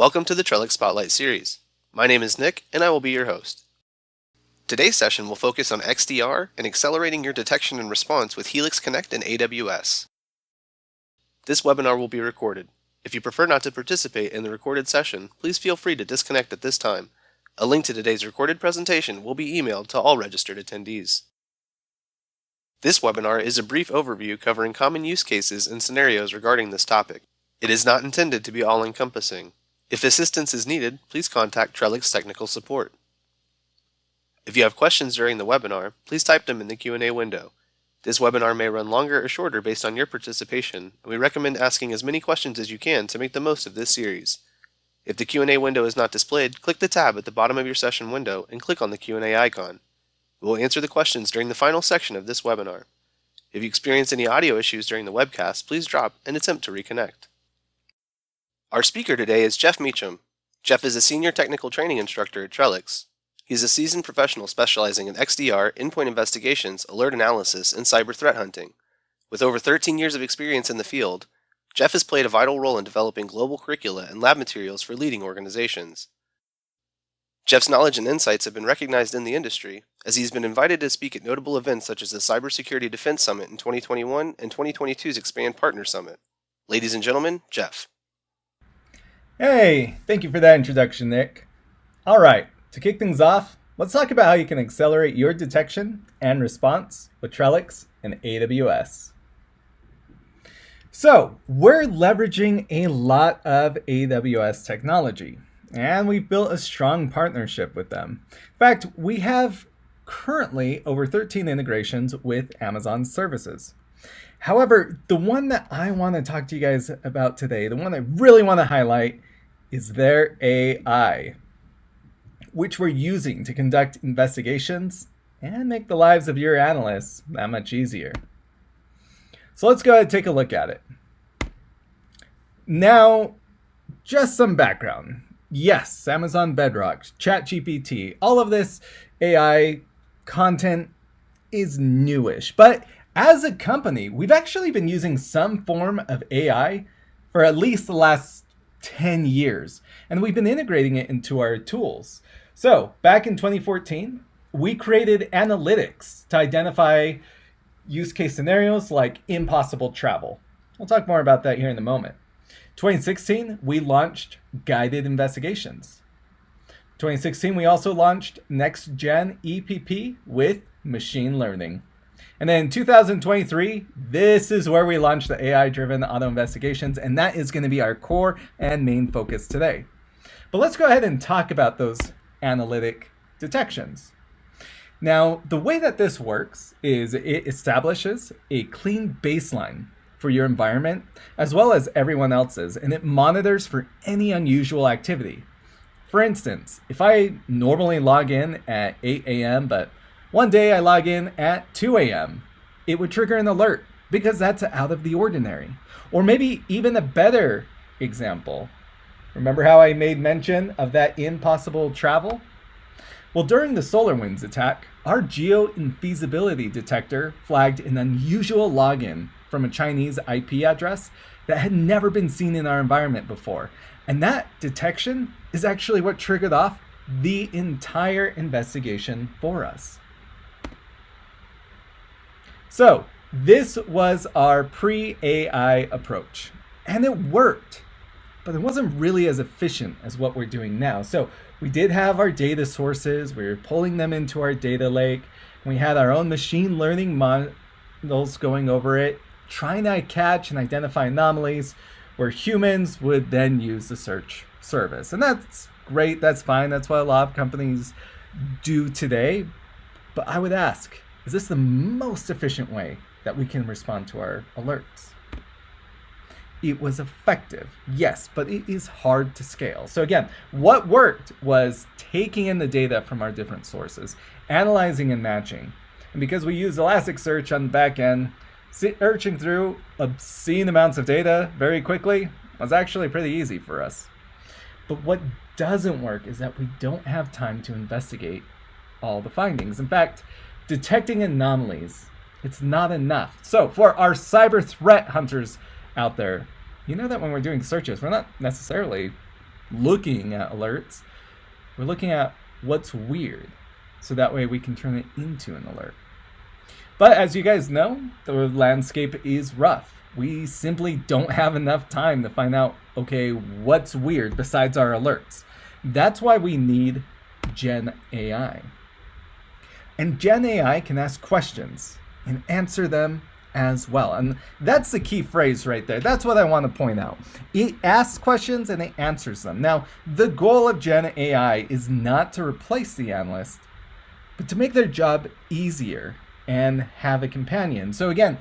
Welcome to the Trellix Spotlight Series. My name is Nick, and I will be your host. Today's session will focus on XDR and accelerating your detection and response with Helix Connect and AWS. This webinar will be recorded. If you prefer not to participate in the recorded session, please feel free to disconnect at this time. A link to today's recorded presentation will be emailed to all registered attendees. This webinar is a brief overview covering common use cases and scenarios regarding this topic. It is not intended to be all-encompassing. If assistance is needed, please contact Trellix Technical Support. If you have questions during the webinar, please type them in the Q&A window. This webinar may run longer or shorter based on your participation, and we recommend asking as many questions as you can to make the most of this series. If the Q&A window is not displayed, click the tab at the bottom of your session window and click on the Q&A icon. We will answer the questions during the final section of this webinar. If you experience any audio issues during the webcast, please drop and attempt to reconnect. Our speaker today is Jeff Meacham. Jeff is a senior technical training instructor at Trellix. He's a seasoned professional specializing in XDR, endpoint investigations, alert analysis, and cyber threat hunting. With over 13 years of experience in the field, Jeff has played a vital role in developing global curricula and lab materials for leading organizations. Jeff's knowledge and insights have been recognized in the industry, as he's been invited to speak at notable events such as the Cybersecurity Defense Summit in 2021 and 2022's Expand Partner Summit. Ladies and gentlemen, Jeff. Hey, thank you for that introduction, Nick. All right, to kick things off, let's talk about how you can accelerate your detection and response with Trellix and AWS. So, we're leveraging a lot of AWS technology, and we've built a strong partnership with them. In fact, we have currently over 13 integrations with Amazon services. However, the one that I want to talk to you guys about today, the one I really want to highlight, is their AI, which we're using to conduct investigations and make the lives of your analysts that much easier. So let's go ahead and take a look at it. Now, just some background. Yes, Amazon Bedrock, ChatGPT, all of this AI content is newish, but as a company, we've actually been using some form of AI for at least the last 10 years, and we've been integrating it into our tools. So back in 2014, we created analytics to identify use case scenarios like impossible travel. We'll talk more about that here in a moment. 2016, we launched guided investigations. 2016, we also launched next gen EPP with machine learning. And then in 2023, this is where we launched the AI-driven auto investigations, and that is going to be our core and main focus today. But let's go ahead and talk about those analytic detections. Now, the way that this works is it establishes a clean baseline for your environment, as well as everyone else's, and it monitors for any unusual activity. For instance, if I normally log in at 8 a.m., but one day I log in at 2 a.m., it would trigger an alert because that's out of the ordinary. Or maybe even a better example. Remember how I made mention of that impossible travel? Well, during the SolarWinds attack, our geo-infeasibility detector flagged an unusual login from a Chinese IP address that had never been seen in our environment before. And that detection is actually what triggered off the entire investigation for us. So this was our pre-AI approach, and it worked, but it wasn't really as efficient as what we're doing now. So we did have our data sources, we were pulling them into our data lake, we had our own machine learning models going over it, trying to catch and identify anomalies where humans would then use the search service. And that's great, that's fine, that's what a lot of companies do today. But I would ask, is this the most efficient way that we can respond to our alerts? It was effective, yes, but it is hard to scale. So again, what worked was taking in the data from our different sources, analyzing and matching. And because we use Elasticsearch on the back end, searching through obscene amounts of data very quickly was actually pretty easy for us. But what doesn't work is that we don't have time to investigate all the findings. In fact, detecting anomalies, it's not enough. So for our cyber threat hunters out there, you know that when we're doing searches, we're not necessarily looking at alerts. We're looking at what's weird, so that way we can turn it into an alert. But as you guys know, the landscape is rough. We simply don't have enough time to find out, okay, what's weird besides our alerts. That's why we need Gen AI. And Gen AI can ask questions and answer them as well. And that's the key phrase right there. That's what I want to point out. It asks questions and it answers them. Now, the goal of Gen AI is not to replace the analyst, but to make their job easier and have a companion. So again,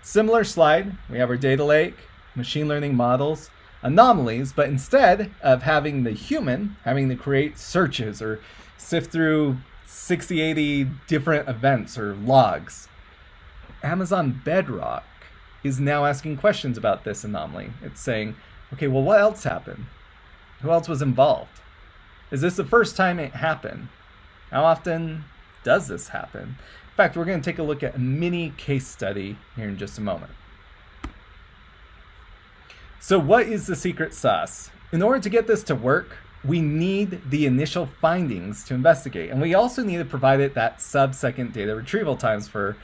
similar slide, we have our data lake, machine learning models, anomalies, but instead of having the human having to create searches or sift through 60, 80 different events or logs, Amazon Bedrock is now asking questions about this anomaly. It's saying, okay, well, what else happened? Who else was involved? Is this the first time it happened? How often does this happen? In fact, we're going to take a look at a mini case study here in just a moment. So what is the secret sauce? In order to get this to work, we need the initial findings to investigate. And we also need to provide it that sub-second data retrieval times for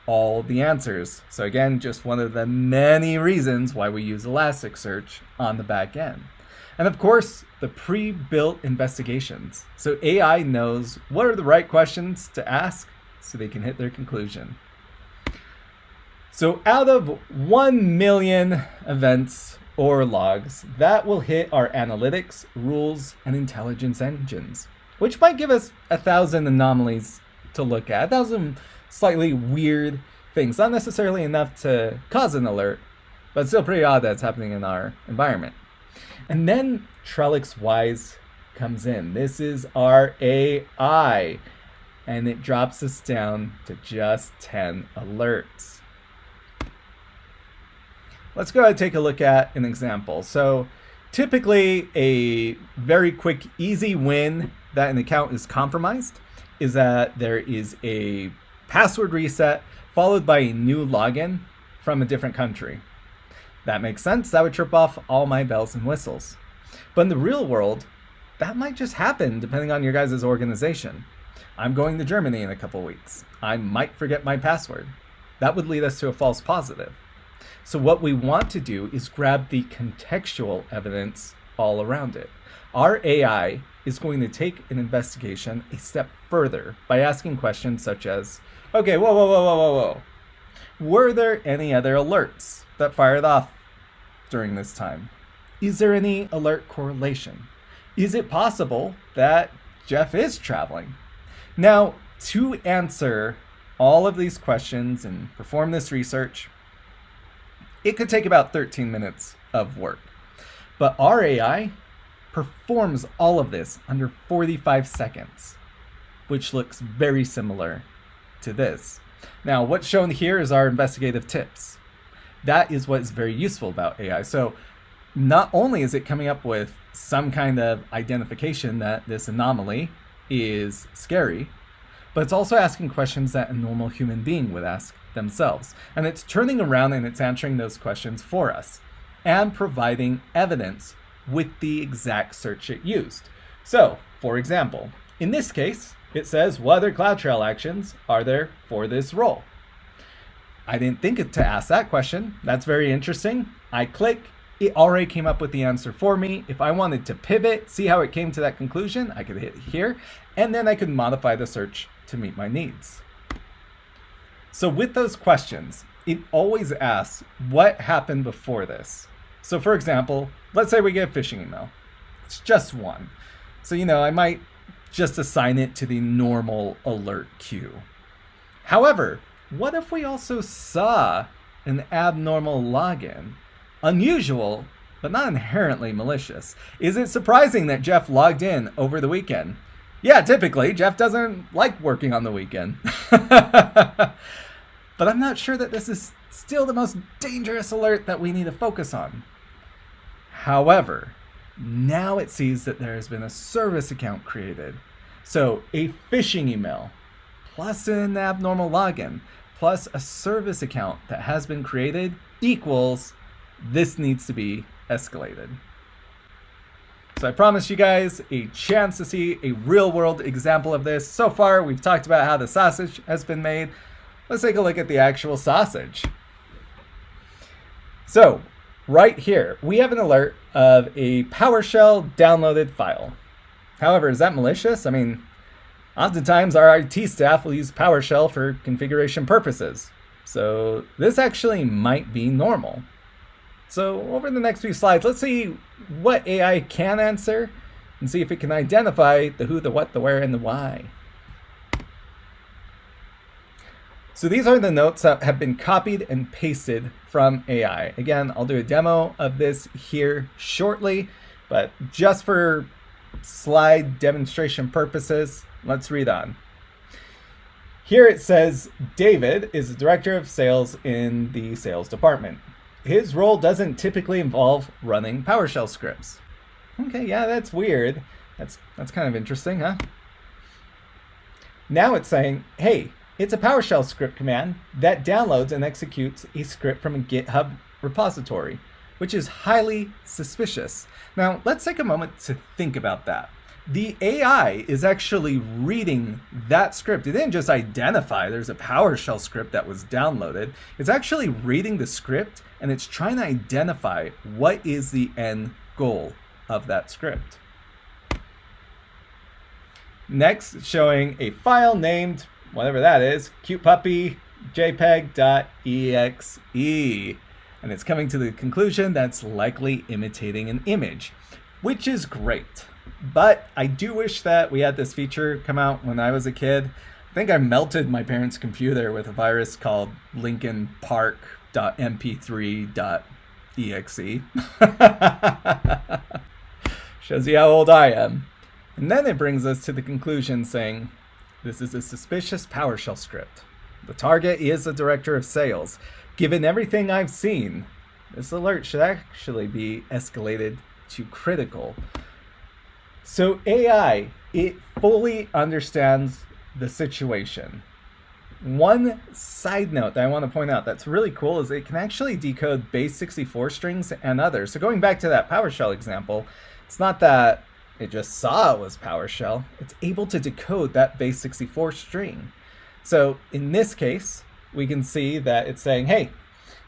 all the answers. So again, just one of the many reasons why we use Elasticsearch on the back end. And of course, the pre-built investigations. So AI knows what are the right questions to ask so they can hit their conclusion. So out of 1 million events or logs, that will hit our analytics, rules, and intelligence engines, which might give us 1,000 anomalies to look at, 1,000 slightly weird things, not necessarily enough to cause an alert, but still pretty odd that's happening in our environment. And then Trellix Wise comes in. This is our AI, and it drops us down to just 10 alerts. Let's go ahead and take a look at an example. So typically a very quick, easy win that an account is compromised is that there is a password reset followed by a new login from a different country. That makes sense. That would trip off all my bells and whistles. But in the real world, that might just happen depending on your guys' organization. I'm going to Germany in a couple weeks. I might forget my password. That would lead us to a false positive. So what we want to do is grab the contextual evidence all around it. Our AI is going to take an investigation a step further by asking questions such as, okay, whoa. Were there any other alerts that fired off during this time? Is there any alert correlation? Is it possible that Jeff is traveling? Now, to answer all of these questions and perform this research, it could take about 13 minutes of work. But our AI performs all of this under 45 seconds, which looks very similar to this. Now, what's shown here is our investigative tips. That is what is very useful about AI. So not only is it coming up with some kind of identification that this anomaly is scary, but it's also asking questions that a normal human being would ask themselves. And it's turning around and it's answering those questions for us and providing evidence with the exact search it used. So, for example, in this case, it says, what other CloudTrail actions are there for this role? I didn't think to ask that question. That's very interesting. I click, it already came up with the answer for me. If I wanted to pivot, see how it came to that conclusion, I could hit here, and then I could modify the search to meet my needs. So with those questions, it always asks what happened before this. So for example, let's say we get a phishing email. It's just one. So, I might just assign it to the normal alert queue. However, what if we also saw an abnormal login? Unusual, but not inherently malicious. Is it surprising that Jeff logged in over the weekend? Yeah, typically, Jeff doesn't like working on the weekend. But I'm not sure that this is still the most dangerous alert that we need to focus on. However, now it sees that there has been a service account created. So a phishing email, plus an abnormal login, plus a service account that has been created equals this needs to be escalated. So I promised you guys a chance to see a real world example of this. So far, we've talked about how the sausage has been made. Let's take a look at the actual sausage. So right here, we have an alert of a PowerShell downloaded file. However, is that malicious? I mean, oftentimes our IT staff will use PowerShell for configuration purposes. So this actually might be normal. So over the next few slides, let's see what AI can answer and see if it can identify the who, the what, the where, and the why. So these are the notes that have been copied and pasted from AI. Again, I'll do a demo of this here shortly, but just for slide demonstration purposes, let's read on. Here it says, David is the director of sales in the sales department. His role doesn't typically involve running PowerShell scripts. Okay, yeah, that's weird. That's kind of interesting, huh? Now it's saying, hey, it's a PowerShell script command that downloads and executes a script from a GitHub repository, which is highly suspicious. Now, let's take a moment to think about that. The AI is actually reading that script. It didn't just identify there's a PowerShell script that was downloaded. It's actually reading the script and it's trying to identify what is the end goal of that script. Next, showing a file named, whatever that is, cutepuppy jpeg.exe. And it's coming to the conclusion that's likely imitating an image, which is great. But I do wish that we had this feature come out when I was a kid. I think I melted my parents' computer with a virus called lincolnpark.mp3.exe. Shows you how old I am. And then it brings us to the conclusion saying, this is a suspicious PowerShell script. The target is the director of sales. Given everything I've seen, this alert should actually be escalated to critical. So AI, it fully understands the situation. One side note that I want to point out that's really cool is it can actually decode base 64 strings and others. So going back to that PowerShell example, it's not that it just saw it was PowerShell. It's able to decode that base 64 string. So in this case, we can see that it's saying, hey,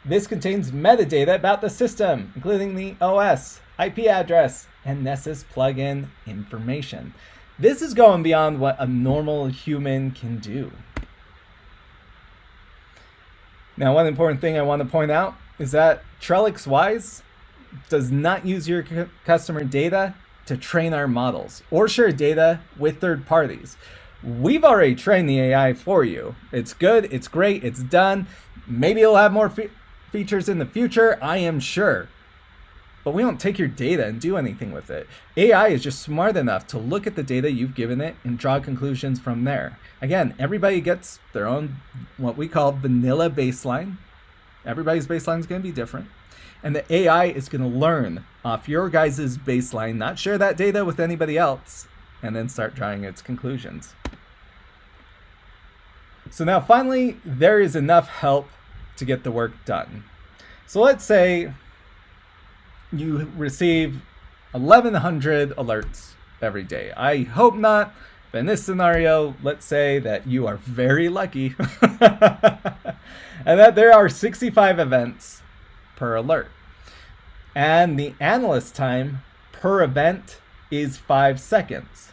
this contains metadata about the system, including the OS, IP address, and Nessus plugin information. This is going beyond what a normal human can do. Now, one important thing I want to point out is that Trellix Wise does not use your customer data to train our models or share data with third parties. We've already trained the AI for you. It's good, it's great, it's done. Maybe it'll have more features in the future, I am sure. But we don't take your data and do anything with it. AI is just smart enough to look at the data you've given it and draw conclusions from there. Again, everybody gets their own, what we call vanilla baseline. Everybody's baseline is going to be different. And the AI is going to learn off your guys' baseline, not share that data with anybody else, and then start drawing its conclusions. So now finally, there is enough help to get the work done. So let's say you receive 1,100 alerts every day. I hope not, but in this scenario, let's say that you are very lucky and that there are 65 events per alert. And the analyst time per event is 5 seconds.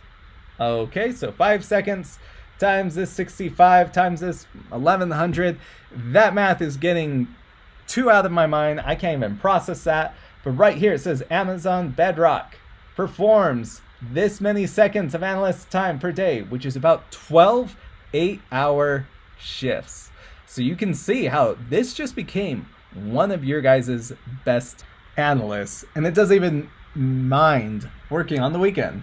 Okay, so 5 seconds times this 65 times this 1,100. That math is getting too out of my mind. I can't even process that. But right here it says Amazon Bedrock performs this many seconds of analyst time per day, which is about 12 8-hour shifts. So you can see how this just became one of your guys' best analysts, and it doesn't even mind working on the weekend.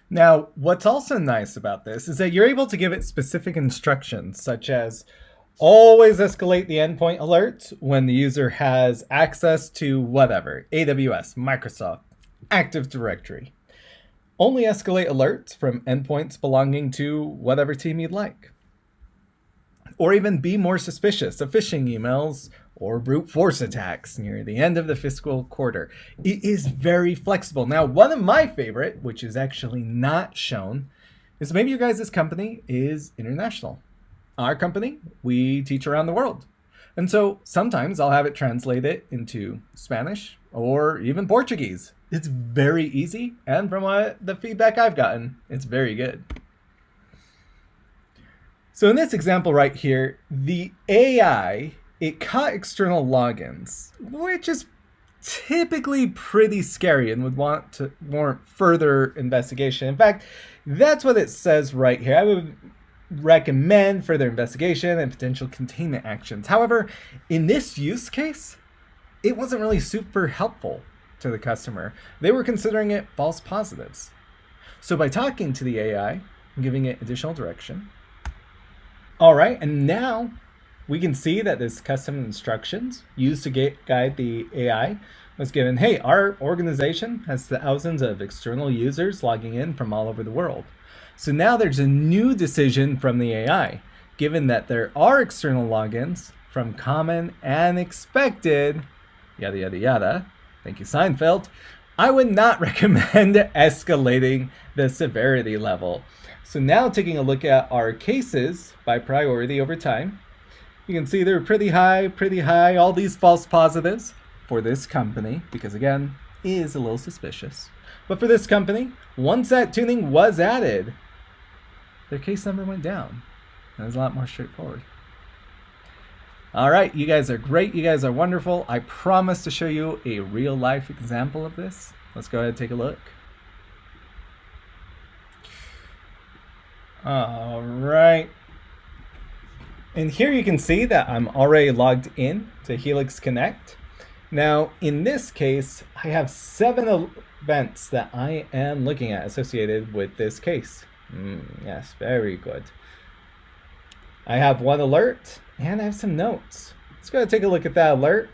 Now, what's also nice about this is that you're able to give it specific instructions, such as always escalate the endpoint alerts when the user has access to whatever, AWS, Microsoft, Active Directory. Only escalate alerts from endpoints belonging to whatever team you'd like. or even be more suspicious of phishing emails or brute force attacks near the end of the fiscal quarter. It is very flexible. Now, one of my favorite, which is actually not shown, is maybe your guys' company is international. Our company, we teach around the world. And so sometimes I'll have it translated into Spanish or even Portuguese. It's very easy, and from the feedback I've gotten, it's very good. So in this example right here, the AI, it caught external logins, which is typically pretty scary and would want to warrant further investigation. In fact, that's what it says right here. I would recommend further investigation and potential containment actions. However, in this use case, it wasn't really super helpful to the customer. They were considering it false positives. So by talking to the AI and giving it additional direction, all right, and now we can see that this custom instructions used to guide the AI was given, hey, our organization has thousands of external users logging in from all over the world. So now there's a new decision from the AI, given that there are external logins from common and expected, yada, yada, yada. Thank you, Seinfeld. I would not recommend escalating the severity level. So now taking a look at our cases by priority over time, you can see they're pretty high, all these false positives for this company, because again, is a little suspicious. But for this company, once that tuning was added, their case number went down. It was a lot more straightforward. All right, you guys are great. You guys are wonderful. I promise to show you a real life example of this. Let's go ahead and take a look. All right. And here you can see that I'm already logged in to Helix Connect. Now, in this case, I have 7 events that I am looking at associated with this case. Yes, very good. I have 1 alert and I have some notes. Let's go ahead and take a look at that alert.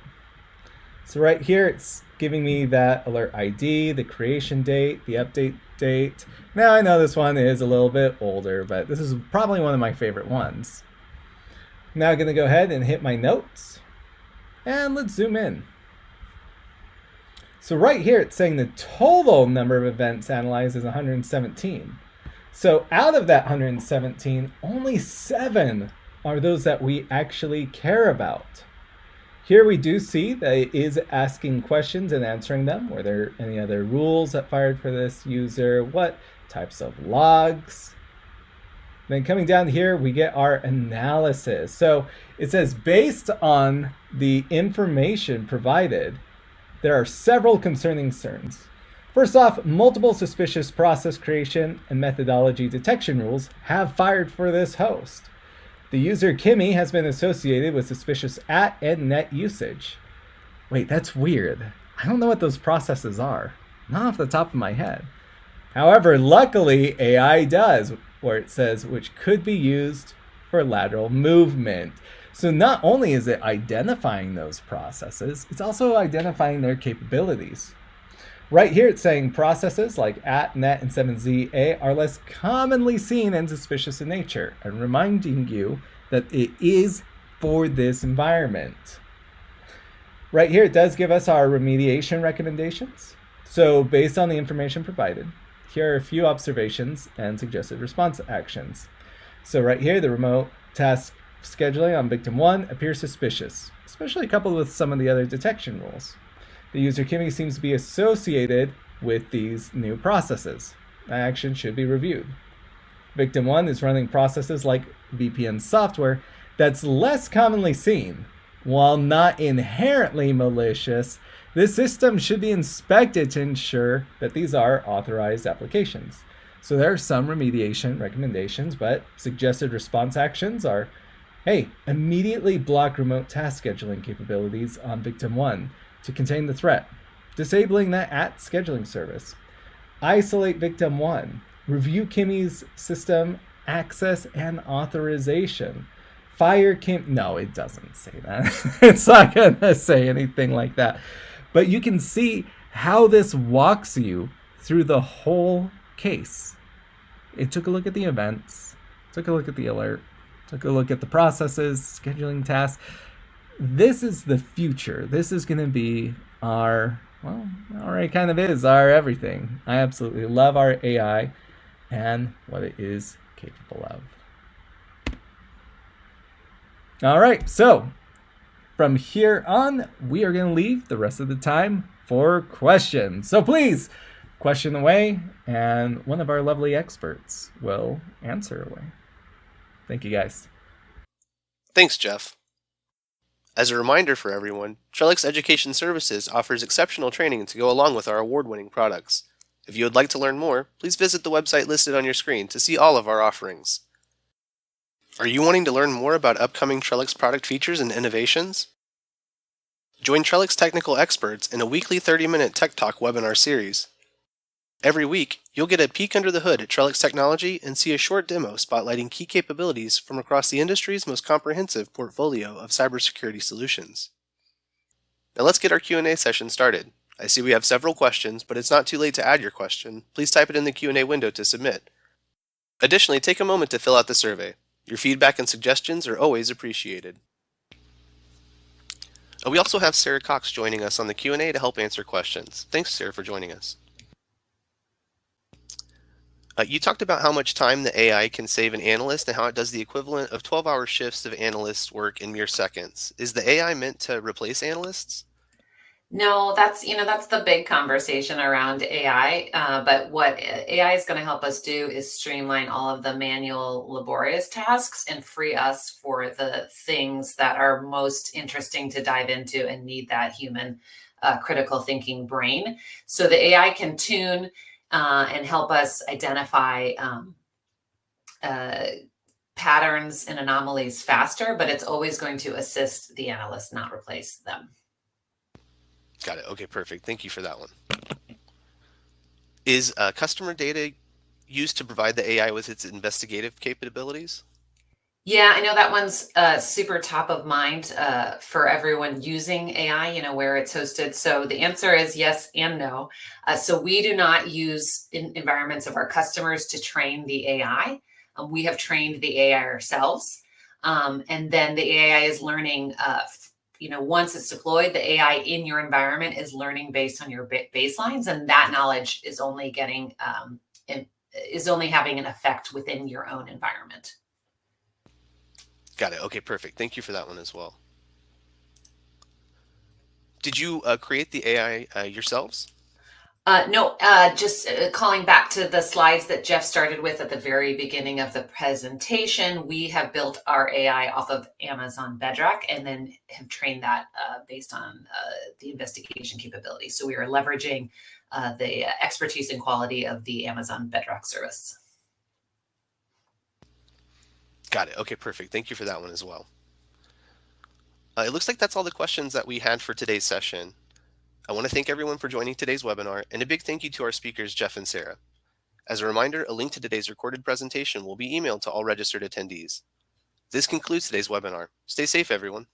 So right here, it's giving me that alert ID, the creation date, the update date. Now I know this one is a little bit older, but this is probably one of my favorite ones. Now I'm gonna go ahead and hit my notes and let's zoom in. So right here, it's saying the total number of events analyzed is 117. So out of that 117, only 7 are those that we actually care about. Here we do see that it is asking questions and answering them. Were there any other rules that fired for this user? What types of logs? Then coming down here, we get our analysis. So it says based on the information provided, there are several concerning concerns. First off, multiple suspicious process creation and methodology detection rules have fired for this host. The user Kimmy has been associated with suspicious and net usage. Wait, that's weird. I don't know what those processes are. Not off the top of my head. However, luckily AI does, where it says which could be used for lateral movement. So not only is it identifying those processes, it's also identifying their capabilities. Right here, it's saying processes like net, and 7ZA are less commonly seen and suspicious in nature, and reminding you that it is for this environment. Right here, it does give us our remediation recommendations. So based on the information provided, here are a few observations and suggested response actions. So right here, the remote task scheduling on victim 1 appears suspicious, especially coupled with some of the other detection rules. The user Kimmy seems to be associated with these new processes. That action should be reviewed. Victim 1 is running processes like VPN software that's less commonly seen. While not inherently malicious, this system should be inspected to ensure that these are authorized applications. So there are some remediation recommendations, but suggested response actions are, hey, immediately block remote task scheduling capabilities on victim 1 to contain the threat, disabling that scheduling service. Isolate victim 1. Review Kimmy's system access and authorization. Fire Kim. No, it doesn't say that. It's not going to say anything like that. But you can see how this walks you through the whole case. It took a look at the events, took a look at the alert, took a look at the processes, scheduling tasks. This is the future. This is going to be our, well, already kind of is our everything. I absolutely love our AI and what it is capable of. All right, so from here on, we are going to leave the rest of the time for questions. So please, question away, and one of our lovely experts will answer away. Thank you, guys. Thanks, Jeff. As a reminder for everyone, Trellix Education Services offers exceptional training to go along with our award-winning products. If you would like to learn more, please visit the website listed on your screen to see all of our offerings. Are you wanting to learn more about upcoming Trellix product features and innovations? Join Trellix technical experts in a weekly 30-minute Tech Talk webinar series. Every week, you'll get a peek under the hood at Trellix technology and see a short demo spotlighting key capabilities from across the industry's most comprehensive portfolio of cybersecurity solutions. Now let's get our Q&A session started. I see we have several questions, but it's not too late to add your question. Please type it in the Q&A window to submit. Additionally, take a moment to fill out the survey. Your feedback and suggestions are always appreciated. We also have Sarah Cox joining us on the Q&A to help answer questions. Thanks, Sarah, for joining us. You talked about how much time the AI can save an analyst and how it does the equivalent of 12-hour shifts of analysts' work in mere seconds. Is the AI meant to replace analysts? No, that's the big conversation around AI. But what AI is going to help us do is streamline all of the manual, laborious tasks and free us for the things that are most interesting to dive into and need that human critical thinking brain. So the AI can tune and help us identify patterns and anomalies faster, but it's always going to assist the analyst, not replace them. Got it. Okay, perfect. Thank you for that one. Is customer data used to provide the AI with its investigative capabilities? Yeah, I know that one's super top of mind for everyone using AI, where it's hosted. So the answer is yes and no. So we do not use environments of our customers to train the AI. We have trained the AI ourselves. And then the AI is learning, once it's deployed, the AI in your environment is learning based on your baselines. And that knowledge is only having an effect within your own environment. Got it. Okay, perfect. Thank you for that one as well. Did you create the AI yourselves? No, just calling back to the slides that Jeff started with at the very beginning of the presentation, we have built our AI off of Amazon Bedrock and then have trained that based on the investigation capability. So we are leveraging the expertise and quality of the Amazon Bedrock service. Got it. Okay, perfect. Thank you for that one as well. It looks like that's all the questions that we had for today's session. I want to thank everyone for joining today's webinar, and a big thank you to our speakers, Jeff and Sarah. As a reminder, a link to today's recorded presentation will be emailed to all registered attendees. This concludes today's webinar. Stay safe, everyone.